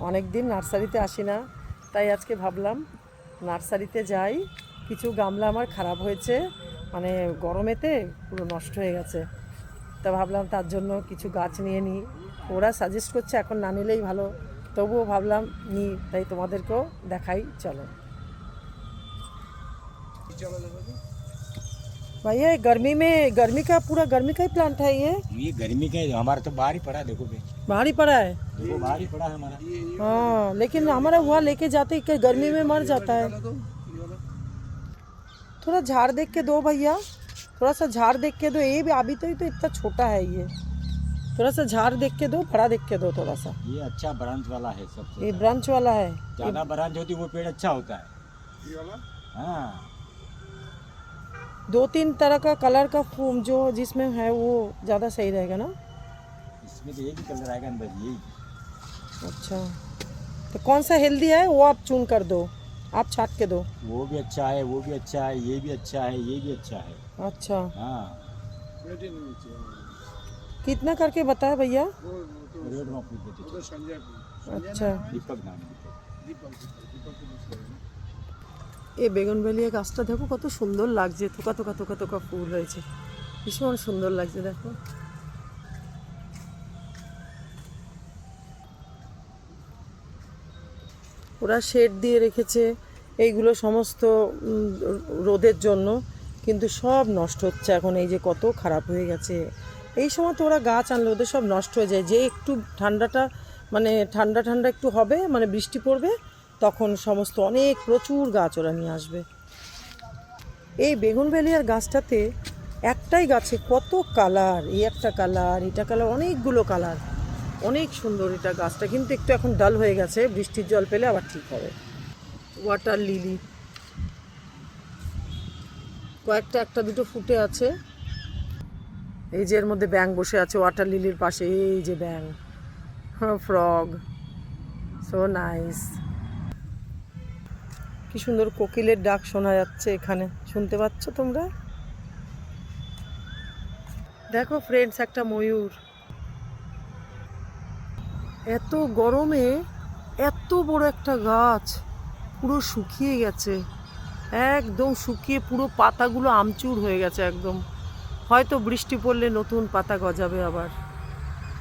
অনেক দিন নার্সারিতে আসি না, তাই আজকে ভাবলাম নার্সারিতে যাই। কিছু গামলা আমার খারাপ হয়েছে, মানে গরমেতে পুরো নষ্ট হয়ে গেছে। তা ভাবলাম তার জন্য কিছু গাছ নিয়ে নিই। ওরা সাজেস্ট করছে এখন না নিলেই ভালো, তবুও ভাবলাম নিই, তাই তোমাদেরকেও দেখাই। চলো भैया, ये गर्मी का पूरा गर्मी का ही प्लांट है ये गर्मी का हमारा तो बाहर ही पड़ा है, देखो बे, बाहर ही पड़ा है। देखो बाहर ही पड़ा है हमारा। हाँ, लेकिन हमारा हुआ लेके जाते कि गर्मी में मर जाता है। थोड़ा झाड़ देख के दो भैया, थोड़ा सा झाड़ देख के दो। ये भी अभी तो इतना छोटा है ये, थोड़ा सा झाड़ देख के दो, बड़ा देख के दो थोड़ा सा। ये अच्छा ब्रांच वाला है सबसे। ये ब्रांच वाला है, ज्यादा ब्रांच होती वो पेड़ अच्छा होता है। हाँ, 2-3 तरह का कलर का फूम जो जिसमें है वो ज़्यादा सही रहेगा ना। इसमें तो एक ही कलर आएगा ना बस, यही। अच्छा, तो कौन सा हेल्दी है वो आप चुन कर दो, आप छाट के दो। वो भी अच्छा है, वो भी अच्छा है, ये भी अच्छा है, ये भी अच्छा है। अच्छा, हाँ, कितना करके बताया भैया? रेड में पूछ देते थे। अच्छा, दीपक नाम है, दीपक। এই বেগুনবেলিয়া গাছটা দেখো কত সুন্দর লাগছে, থোকা থোকা থোকা থোকা ফুল হয়েছে, ভীষণ সুন্দর লাগছে দেখো। ওরা শেড দিয়ে রেখেছে এইগুলো সমস্ত রোদের জন্য, কিন্তু সব নষ্ট হচ্ছে এখন। এই যে কত খারাপ হয়ে গেছে। এই সময় তো ওরা গাছ আনলে ওদের সব নষ্ট হয়ে যায়, যে একটু ঠান্ডাটা মানে ঠান্ডা ঠান্ডা একটু হবে, মানে বৃষ্টি পড়বে, তখন সমস্ত অনেক প্রচুর গাছ ওরা নিয়ে আসবে। এই বেগুনবেলিয়ার গাছটাতে একটাই গাছে কত কালার, এই একটা কালার, এটা কালার, অনেকগুলো কালার, অনেক সুন্দর এটা গাছটা। কিন্তু একটু এখন ডাল হয়ে গেছে, বৃষ্টির জল পেলে আবার ঠিক হবে। ওয়াটার লিলি কয়েকটা, একটা দুটো ফুটে আছে। এই যে এর মধ্যে ব্যাঙ বসে আছে ওয়াটার লিলির পাশে, এই যে ব্যাঙ, ফ্রগ, সো নাইস। কি সুন্দর কোকিলের ডাক শোনা যাচ্ছে এখানে, শুনতে পাচ্ছ তোমরা? দেখো ফ্রেন্ডস, একটা ময়ূর। এত গরমে এত বড় একটা গাছ পুরো শুকিয়ে গেছে, একদম শুকিয়ে পুরো পাতাগুলো আমচুর হয়ে গেছে একদম। হয়তো বৃষ্টি পড়লে নতুন পাতা গজাবে আবার।